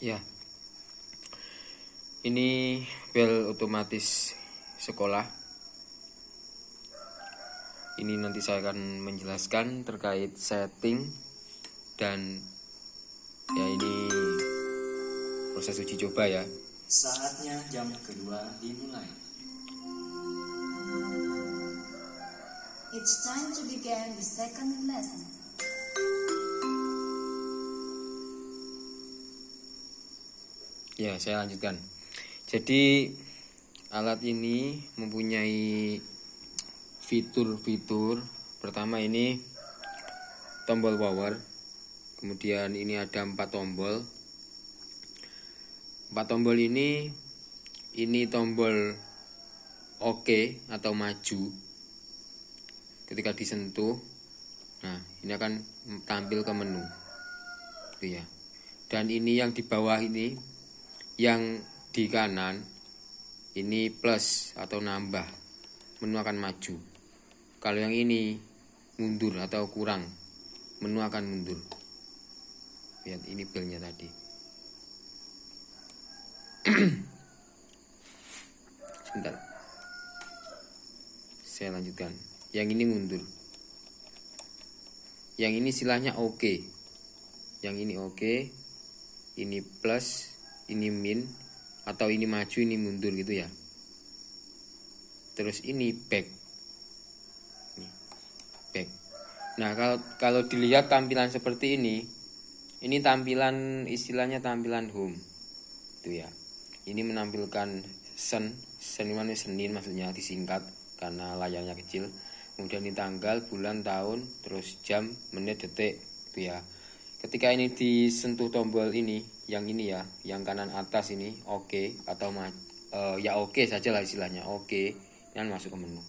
Ya, ini bel otomatis sekolah. Ini nanti saya akan menjelaskan terkait setting dan ya ini proses uji coba ya. Saatnya jam kedua dimulai. It's time to begin the second lesson. Ya, saya lanjutkan. Jadi alat ini mempunyai fitur-fitur. Pertama ini tombol power. Kemudian ini ada 4 tombol. 4 tombol ini tombol OK atau maju. Ketika disentuh, nah ini akan tampil ke menu. Gitu ya. Dan ini yang di bawah ini, yang di kanan ini plus atau nambah, menu akan maju. Kalau yang ini mundur atau kurang, menu akan mundur. Lihat ini belnya tadi. Sebentar, saya lanjutkan. Yang ini mundur, yang ini istilahnya oke. Yang ini oke, ini plus, ini min, atau ini maju, ini mundur gitu ya. Terus ini back. Back. Nah, kalau dilihat tampilan seperti ini tampilan istilahnya tampilan home. Itu ya. Ini menampilkan Senin maksudnya disingkat karena layarnya kecil. Kemudian ini tanggal, bulan, tahun, terus jam, menit, detik itu ya. Ketika ini disentuh tombol ini, yang ini ya, yang kanan atas ini oke atau ya oke saja lah istilahnya, oke, dan masuk ke menu.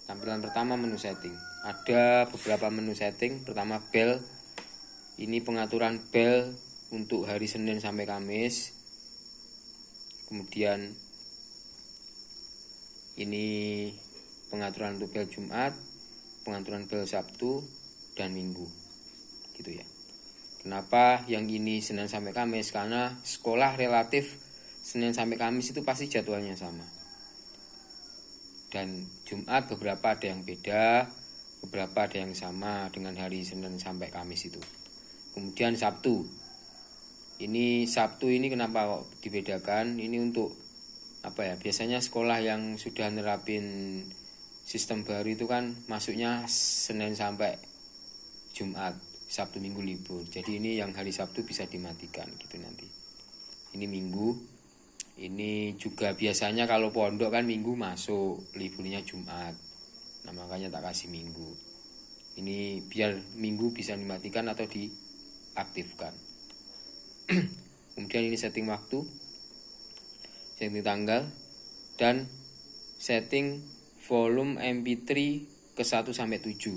Tampilan pertama menu setting. Ada beberapa menu setting. Pertama bel. Ini pengaturan bel untuk hari Senin sampai Kamis. Kemudian ini pengaturan untuk bel Jumat, pengaturan bel Sabtu dan Minggu. Gitu ya. Kenapa yang ini Senin sampai Kamis? Karena sekolah relatif Senin sampai Kamis itu pasti jadwalnya sama. Dan Jumat beberapa ada yang beda, beberapa ada yang sama dengan hari Senin sampai Kamis itu. Kemudian Sabtu. Sabtu ini kenapa kok dibedakan? Ini untuk apa ya? Biasanya sekolah yang sudah nerapin sistem baru itu kan masuknya Senin sampai Jumat. Sabtu Minggu libur. Jadi ini yang hari Sabtu bisa dimatikan gitu nanti. Ini Minggu. Ini juga biasanya kalau pondok kan Minggu masuk, liburnya Jumat. Nah, makanya tak kasih Minggu. Ini biar Minggu bisa dimatikan atau diaktifkan. Kemudian ini setting waktu, setting tanggal, dan setting volume MP3 ke 1 sampai 7.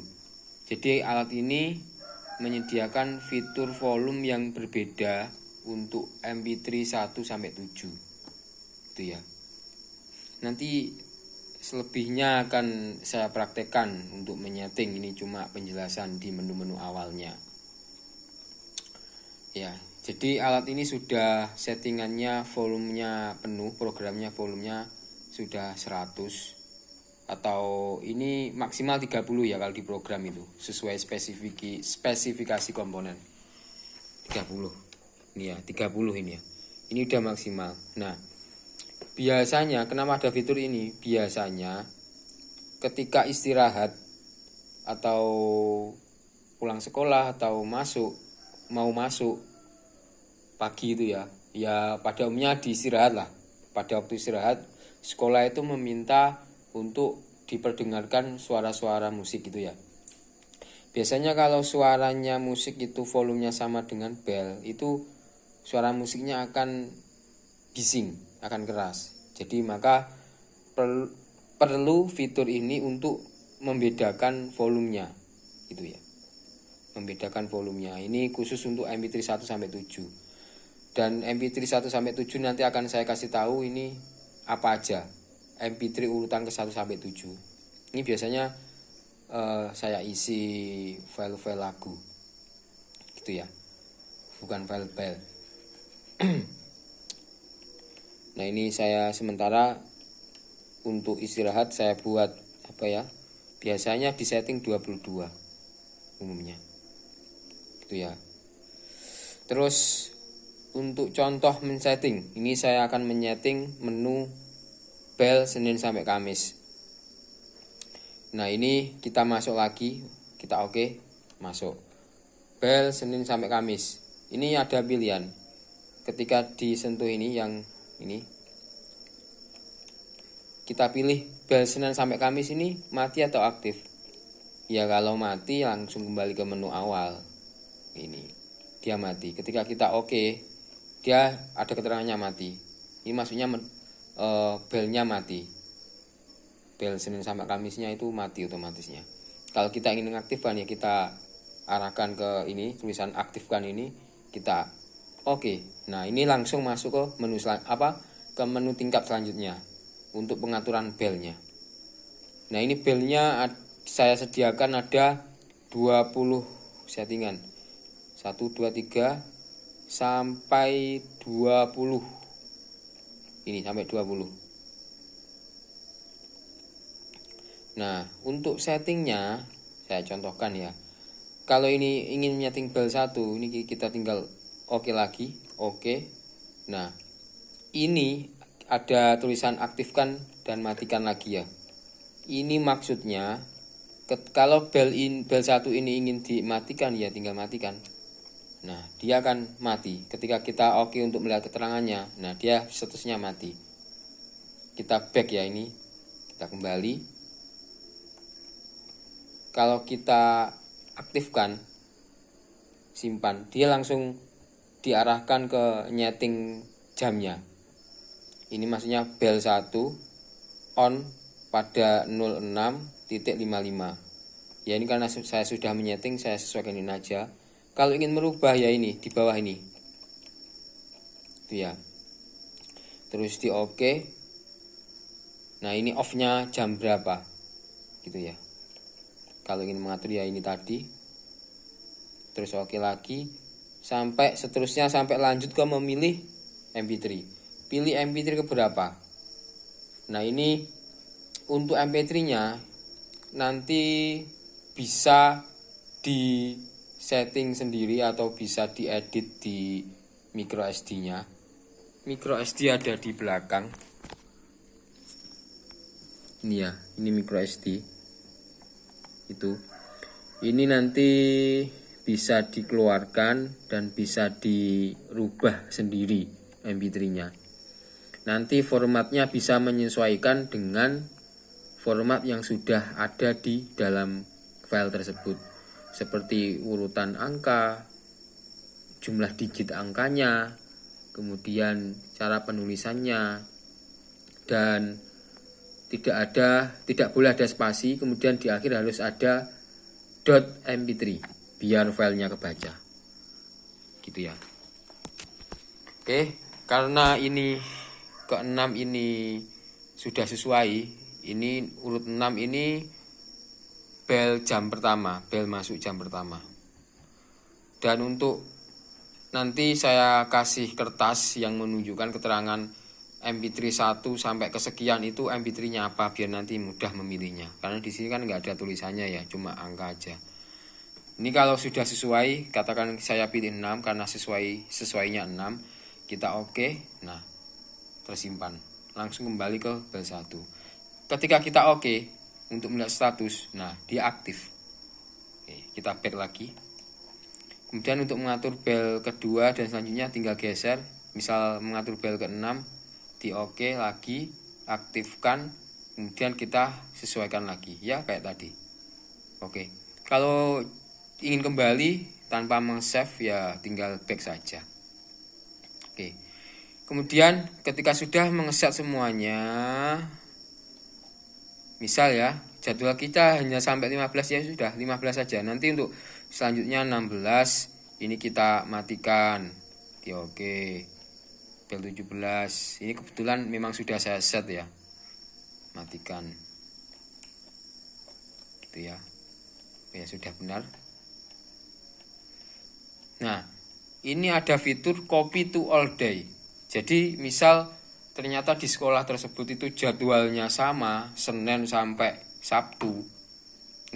Jadi alat ini menyediakan fitur volume yang berbeda untuk MP3 1 sampai 7. Itu ya. Nanti selebihnya akan saya praktekkan untuk menyeting, ini cuma penjelasan di menu-menu awalnya. Ya, jadi alat ini sudah settingannya volumenya penuh, programnya volumenya sudah 100. Atau ini maksimal 30 ya kalau di program itu sesuai spesifikasi komponen 30. Ini ya 30 ini ya. Ini udah maksimal. Nah, biasanya kenapa ada fitur ini? Biasanya ketika istirahat atau pulang sekolah atau mau masuk pagi itu ya. Ya pada umumnya diistirahat lah. Pada waktu istirahat sekolah itu meminta untuk diperdengarkan suara-suara musik gitu ya. Biasanya kalau suaranya musik itu volumenya sama dengan bel, itu suara musiknya akan bising, akan keras. Jadi maka perlu fitur ini untuk membedakan volumenya gitu ya. Membedakan volumenya. Ini khusus untuk MP3 1 sampai 7. Dan MP3 1 sampai 7 nanti akan saya kasih tahu ini apa aja. MP3 urutan ke 1 sampai 7. Ini biasanya saya isi file-file lagu. Gitu ya. Bukan file bel. Nah, ini saya sementara untuk istirahat saya buat apa ya? Biasanya di setting 22 umumnya. Gitu ya. Terus untuk contoh men-setting, ini saya akan men-setting menu bel Senin sampai Kamis. Nah, ini kita masuk lagi, kita oke, masuk. Bel Senin sampai Kamis. Ini ada pilihan. Ketika disentuh ini yang ini, kita pilih bel Senin sampai Kamis ini mati atau aktif. Ya kalau mati langsung kembali ke menu awal. Ini dia mati. Ketika kita oke, dia ada keterangannya mati. Ini maksudnya belnya mati. Bel Senin sampai Kamisnya itu mati otomatisnya. Kalau kita ingin mengaktifkan ya kita arahkan ke ini tulisan aktifkan ini, kita oke. Nah, ini langsung masuk ke menu ke menu tingkat selanjutnya untuk pengaturan belnya. Nah, ini belnya saya sediakan ada 20 settingan. 1 2 3 sampai 20. Ini sampai 20. Nah, untuk settingnya saya contohkan ya. Kalau ini ingin menyeting bel 1, ini kita tinggal oke lagi, oke. Nah, ini ada tulisan aktifkan dan matikan lagi ya. Ini maksudnya kalau bel 1 ini ingin dimatikan ya tinggal matikan. Nah, dia akan mati. Ketika kita oke untuk melihat keterangannya, nah dia statusnya mati. Kita back ya ini. Kita kembali. Kalau kita aktifkan, simpan, dia langsung diarahkan ke nyeting jamnya. Ini maksudnya bel 1 on pada 06.55. Ya ini karena saya sudah menyeting, saya sesuaikan ini aja. Kalau ingin merubah ya ini di bawah ini. Itu ya. Terus di oke. Nah, ini off-nya jam berapa? Gitu ya. Kalau ingin mengatur ya ini tadi. Terus oke lagi sampai seterusnya sampai lanjut ke memilih MP3. Pilih MP3 ke berapa? Nah, ini untuk MP3-nya nanti bisa di setting sendiri atau bisa diedit di micro SD-nya. Micro SD ada di belakang. Ini ya, ini micro SD. Itu. Ini nanti bisa dikeluarkan dan bisa dirubah sendiri MP3-nya. Nanti formatnya bisa menyesuaikan dengan format yang sudah ada di dalam file tersebut. Seperti urutan angka, jumlah digit angkanya, kemudian cara penulisannya, dan tidak boleh ada spasi, kemudian di akhir harus ada .mp3 biar filenya kebaca. Gitu ya. Oke, karena ini ke-6 ini sudah sesuai, ini urut 6 ini bel jam pertama, bel masuk jam pertama. Dan untuk nanti saya kasih kertas yang menunjukkan keterangan MP3 1 sampai kesekian itu MP3-nya apa biar nanti mudah memilihnya. Karena di sini kan nggak ada tulisannya ya, cuma angka aja. Ini kalau sudah sesuai, katakan saya pilih 6 karena sesuainya 6, kita oke. Nah, tersimpan. Langsung kembali ke bel 1. Ketika kita oke untuk melihat status, nah dia aktif. Oke, kita back lagi. Kemudian untuk mengatur bel kedua dan selanjutnya tinggal geser. Misal mengatur bel ke-6, di oke lagi, aktifkan, kemudian kita sesuaikan lagi ya kayak tadi. Oke. Kalau ingin kembali tanpa meng-save ya tinggal back saja. Oke. Kemudian ketika sudah mengeset semuanya, misal ya jadwal kita hanya sampai 15 ya sudah 15 saja. Nanti untuk selanjutnya 16 ini kita matikan. Oke. Bel 17. Ini kebetulan memang sudah saya set ya. Matikan. Gitu ya. Ya sudah benar. Nah, ini ada fitur copy to all day. Jadi misal ternyata di sekolah tersebut itu jadwalnya sama, Senin sampai Sabtu,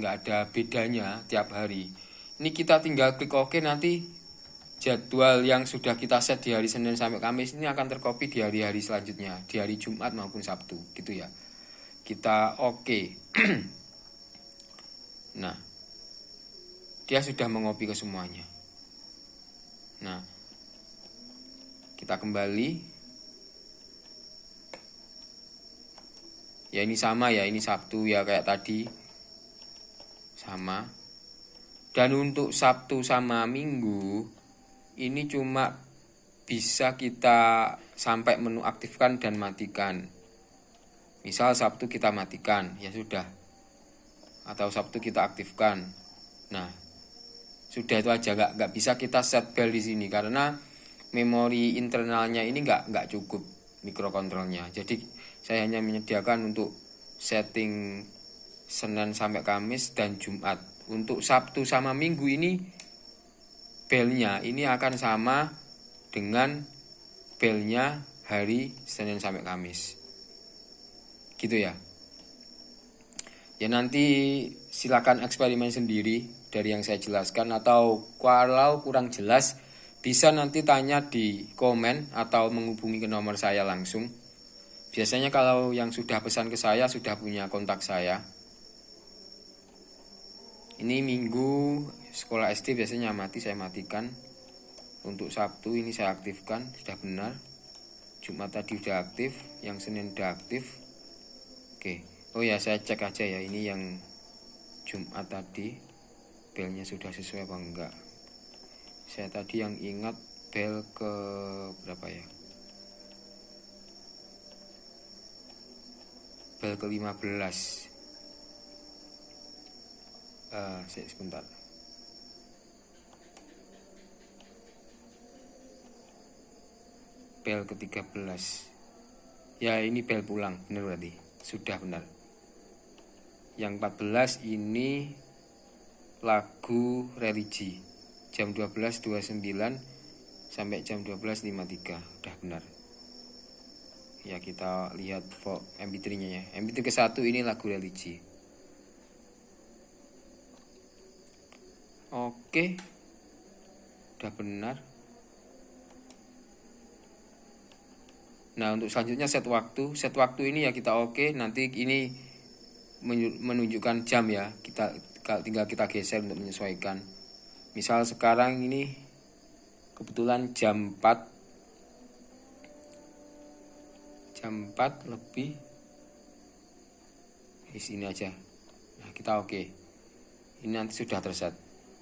nggak ada bedanya tiap hari. Ini kita tinggal klik OK, nanti jadwal yang sudah kita set di hari Senin sampai Kamis ini akan tercopy di hari-hari selanjutnya, di hari Jumat maupun Sabtu, gitu ya. Kita OK. Nah, dia sudah mengopi ke semuanya. Nah, kita kembali. Ya ini sama ya, ini Sabtu ya kayak tadi. Sama. Dan untuk Sabtu sama Minggu, ini cuma bisa kita sampai menu aktifkan dan matikan. Misal Sabtu kita matikan, ya sudah. Atau Sabtu kita aktifkan. Nah, sudah itu aja, nggak bisa kita set bell di sini karena memori internalnya ini nggak cukup mikrokontrolnya. Jadi saya hanya menyediakan untuk setting Senin sampai Kamis dan Jumat. Untuk Sabtu sama Minggu ini belnya ini akan sama dengan belnya hari Senin sampai Kamis. Gitu ya. Ya nanti silakan eksperimen sendiri dari yang saya jelaskan, atau kalau kurang jelas bisa nanti tanya di komen atau menghubungi ke nomor saya langsung. Biasanya kalau yang sudah pesan ke saya sudah punya kontak saya. Ini Minggu sekolah SD biasanya mati, saya matikan. Untuk Sabtu ini saya aktifkan, sudah benar. Jumat tadi sudah aktif, yang Senin sudah aktif. Oke. Oh ya, saya cek aja ya, ini yang Jumat tadi belnya sudah sesuai apa enggak. Saya tadi yang ingat bel ke berapa ya? Bel ke 15. Sebentar. Bel ke 13. Ya ini bel pulang, benar berarti. Sudah benar. Yang 14 ini lagu religi. Jam 12.29 sampai jam 12.53. Udah benar. Ya kita lihat MP3-nya ya. MP3 ke-1 ini lagu religi. Oke. Udah benar. Nah, untuk selanjutnya set waktu. Set waktu ini ya kita oke. Nanti ini menunjukkan jam ya. Tinggal kita geser untuk menyesuaikan. Misal sekarang ini kebetulan jam 4 lebih di sini aja. Nah, kita oke. Ini nanti sudah terset.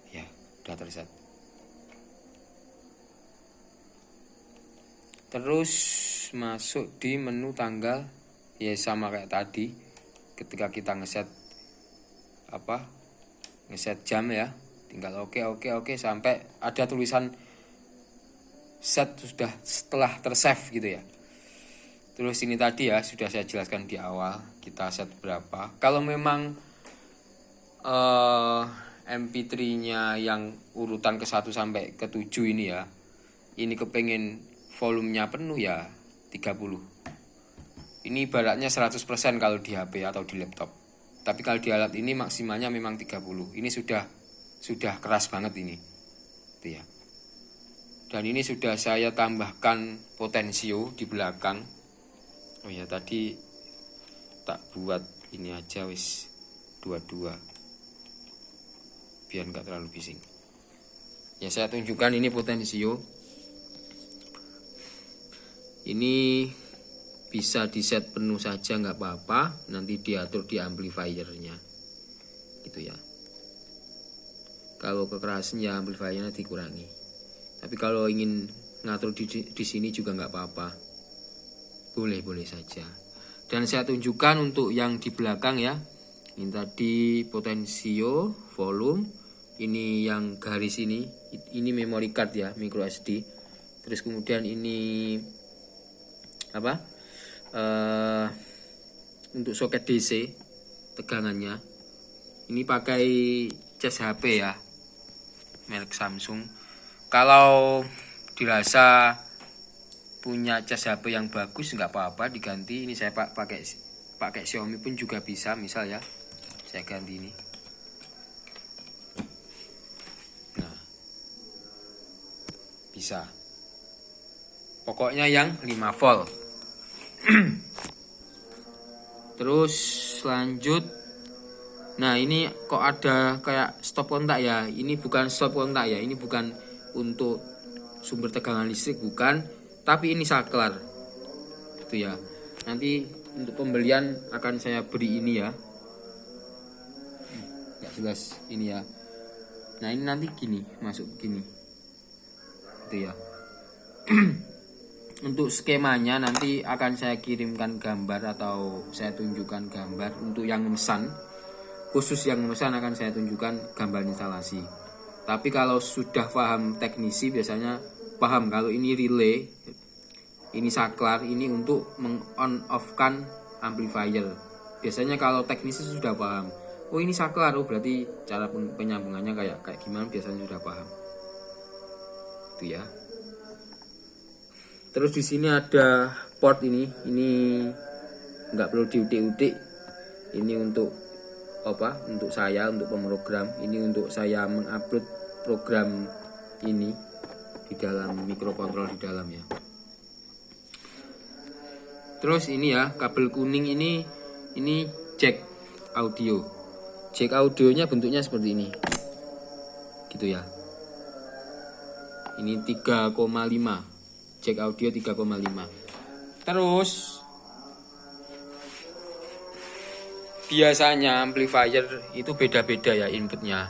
Ya, sudah terset. Terus masuk di menu tanggal, ya sama kayak tadi. Ketika kita ngeset jam ya, tinggal oke sampai ada tulisan set sudah setelah tersave gitu ya. Terus ini tadi ya sudah saya jelaskan di awal, kita set berapa. Kalau memang MP3-nya yang urutan ke-1 sampai ke-7 ini ya, ini kepengen volumenya penuh ya 30. Ini ibaratnya 100% kalau di HP atau di laptop. Tapi kalau di alat ini maksimalnya memang 30. Ini sudah keras banget ini. Itu ya. Dan ini sudah saya tambahkan potensio di belakang. Oh ya, tadi tak buat ini aja wis 22. Biar enggak terlalu bising. Ya saya tunjukkan ini potensio. Ini bisa di set penuh saja nggak apa-apa, nanti diatur di amplifiernya gitu ya. Kalau kekerasan ya amplifiernya dikurangi, tapi kalau ingin ngatur di sini juga nggak apa-apa, boleh saja. Dan saya tunjukkan untuk yang di belakang ya, ini tadi potensio, volume, ini yang garis ini memory card ya, micro SD. Terus kemudian ini untuk soket DC tegangannya ini pakai cas HP ya, merek Samsung. Kalau dirasa punya cas HP yang bagus nggak apa-apa diganti. Ini saya pakai Xiaomi pun juga bisa, misal ya saya ganti ini. Nah, bisa. Pokoknya yang 5 volt. Terus lanjut. Nah, ini kok ada kayak stop kontak ya. Ini bukan stop kontak ya. Ini bukan untuk sumber tegangan listrik, bukan. Tapi ini saklar. Itu ya. Nanti untuk pembelian akan saya beri ini ya. Nggak jelas ini ya. Nah, ini nanti gini, masuk gini. Itu ya. Untuk skemanya nanti akan saya kirimkan gambar atau saya tunjukkan gambar untuk yang memesan. Khusus yang memesan akan saya tunjukkan gambar instalasi. Tapi kalau sudah paham teknisi biasanya paham kalau ini relay, ini saklar, ini untuk meng-on off-kan amplifier. Biasanya kalau teknisi sudah paham. Oh, ini saklar, oh berarti cara penyambungannya kayak gimana biasanya sudah paham. Itu ya. Terus di sini ada port ini nggak perlu diutik-utik. Ini untuk apa? Untuk saya, untuk pemrogram. Ini untuk saya mengupload program ini di dalam mikrokontrol di dalam ya. Terus ini ya, kabel kuning ini jack audio. Jack audionya bentuknya seperti ini. Gitu ya. Ini 3,5. Jack audio 3,5. Terus biasanya amplifier itu beda-beda ya inputnya.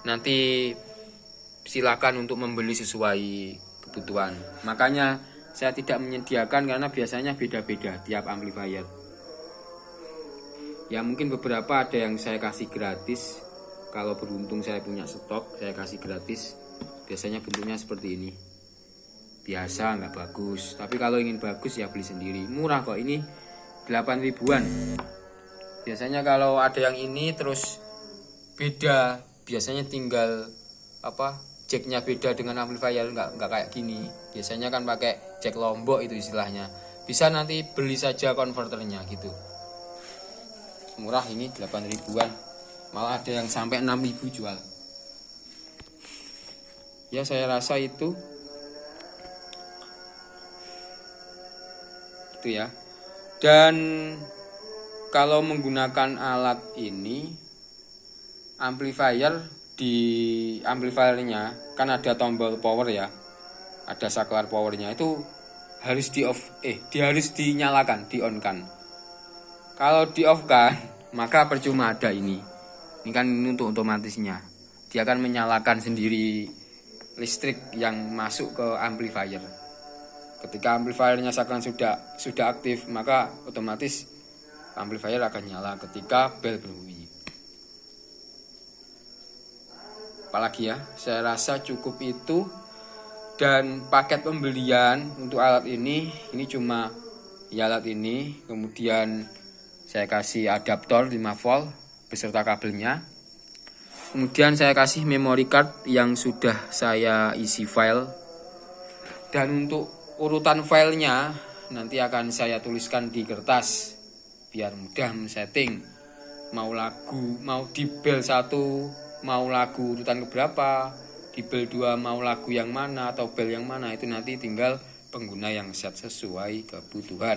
Nanti silakan untuk membeli sesuai kebutuhan. Makanya saya tidak menyediakan karena biasanya beda-beda tiap amplifier. Ya mungkin beberapa ada yang saya kasih gratis. Kalau beruntung saya punya stok, saya kasih gratis. Biasanya bentuknya seperti ini. Biasa nggak bagus, tapi kalau ingin bagus ya beli sendiri. Murah kok, ini 8 ribuan. Biasanya kalau ada yang ini terus beda, biasanya tinggal apa jacknya beda dengan amplifier, nggak kayak gini. Biasanya kan pakai jack lombok itu istilahnya. Bisa nanti beli saja konverternya gitu. Murah ini 8 ribuan. Malah ada yang sampai 6 ribu jual. Ya saya rasa itu ya. Dan kalau menggunakan alat ini amplifier, di amplifiernya kan ada tombol power ya, ada saklar powernya, itu harus harus dinyalakan, di on kan. Kalau di off kan maka percuma ada ini kan untuk otomatisnya, dia akan menyalakan sendiri listrik yang masuk ke amplifier. Ketika amplifiernya saklar sudah aktif, maka otomatis amplifier akan nyala ketika bel berbunyi. Apalagi ya, saya rasa cukup itu. Dan paket pembelian untuk alat ini cuma ya alat ini. Kemudian saya kasih adaptor 5 volt beserta kabelnya. Kemudian saya kasih memory card yang sudah saya isi file. Dan untuk urutan filenya nanti akan saya tuliskan di kertas biar mudah men-setting. Mau lagu, mau di bel 1 mau lagu urutan keberapa, di bel 2 mau lagu yang mana atau bel yang mana, itu nanti tinggal pengguna yang set sesuai kebutuhan.